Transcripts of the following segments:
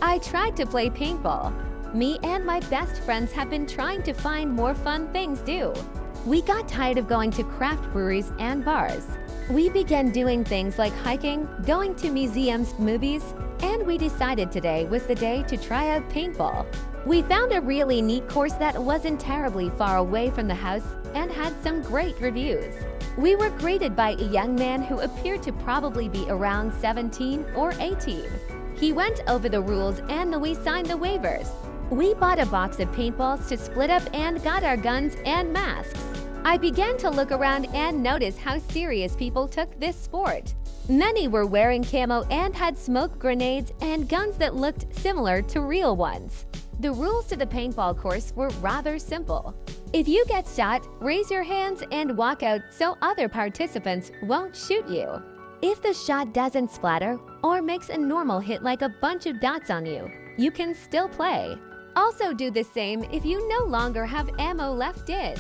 I tried to play paintball. Me and my best friends have been trying to find more fun things to do. We got tired of going to craft breweries and bars. We began doing things like hiking, going to museums, movies, and we decided today was the day to try out paintball. We found a really neat course that wasn't terribly far away from the house and had some great reviews. We were greeted by a young man who appeared to probably be around 17 or 18. He went over the rules and we signed the waivers. We bought a box of paintballs to split up and got our guns and masks. I began to look around and notice how serious people took this sport. Many were wearing camo and had smoke grenades and guns that looked similar to real ones. The rules to the paintball course were rather simple. If you get shot, raise your hands and walk out so other participants won't shoot you. If the shot doesn't splatter or makes a normal hit like a bunch of dots on you, you can still play. Also do the same if you no longer have ammo left in.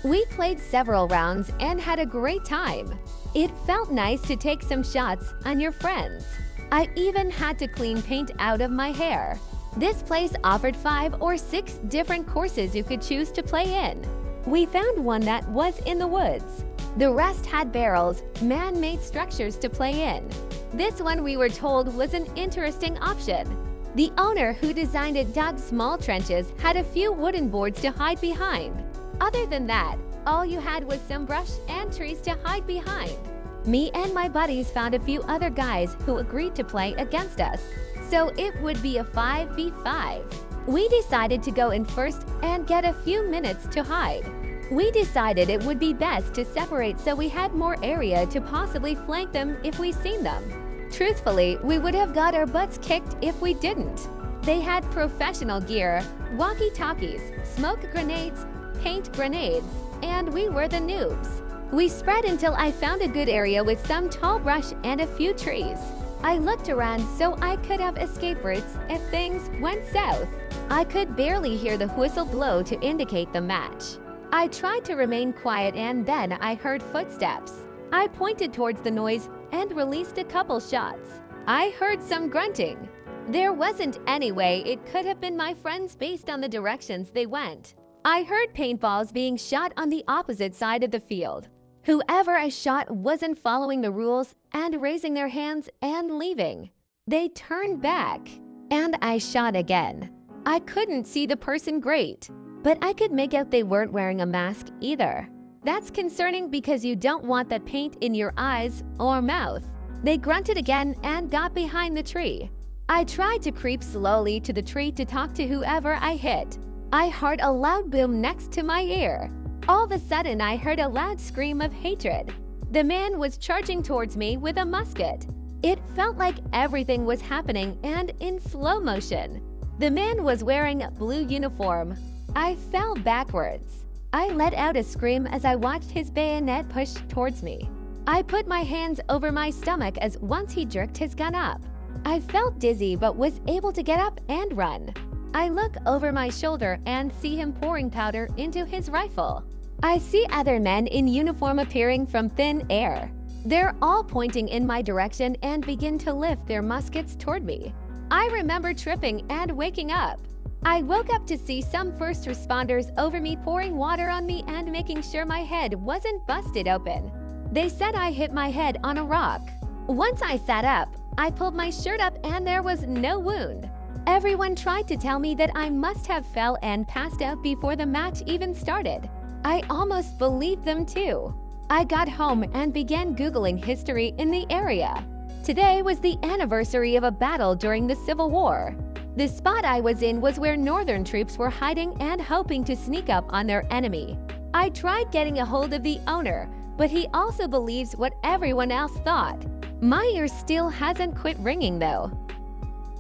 We played several rounds and had a great time. It felt nice to take some shots on your friends. I even had to clean paint out of my hair. This place offered 5 or 6 different courses you could choose to play in. We found one that was in the woods. The rest had barrels, man-made structures to play in. This one we were told was an interesting option. The owner who designed it dug small trenches, had a few wooden boards to hide behind. Other than that, all you had was some brush and trees to hide behind. Me and my buddies found a few other guys who agreed to play against us, so it would be a 5v5. We decided to go in first and get a few minutes to hide. We decided it would be best to separate so we had more area to possibly flank them if we seen them. Truthfully, we would have got our butts kicked if we didn't. They had professional gear, walkie-talkies, smoke grenades, paint grenades, and we were the noobs. We spread until I found a good area with some tall brush and a few trees. I looked around so I could have escape routes if things went south. I could barely hear the whistle blow to indicate the match. I tried to remain quiet and then I heard footsteps. I pointed towards the noise and released a couple shots. I heard some grunting. There wasn't any way it could have been my friends based on the directions they went. I heard paintballs being shot on the opposite side of the field. Whoever I shot wasn't following the rules and raising their hands and leaving. They turned back, and I shot again. I couldn't see the person great, but I could make out they weren't wearing a mask either. That's concerning because you don't want that paint in your eyes or mouth. They grunted again and got behind the tree. I tried to creep slowly to the tree to talk to whoever I hit. I heard a loud boom next to my ear. All of a sudden, I heard a loud scream of hatred. The man was charging towards me with a musket. It felt like everything was happening and in slow motion. The man was wearing a blue uniform. I fell backwards. I let out a scream as I watched his bayonet push towards me. I put my hands over my stomach as once he jerked his gun up. I felt dizzy but was able to get up and run. I look over my shoulder and see him pouring powder into his rifle. I see other men in uniform appearing from thin air. They're all pointing in my direction and begin to lift their muskets toward me. I remember tripping and waking up. I woke up to see some first responders over me pouring water on me and making sure my head wasn't busted open. They said I hit my head on a rock. Once I sat up, I pulled my shirt up and there was no wound. Everyone tried to tell me that I must have fell and passed out before the match even started. I almost believed them too. I got home and began Googling history in the area. Today was the anniversary of a battle during the Civil War. The spot I was in was where Northern troops were hiding and hoping to sneak up on their enemy. I tried getting a hold of the owner, but he also believes what everyone else thought. My ear still hasn't quit ringing though.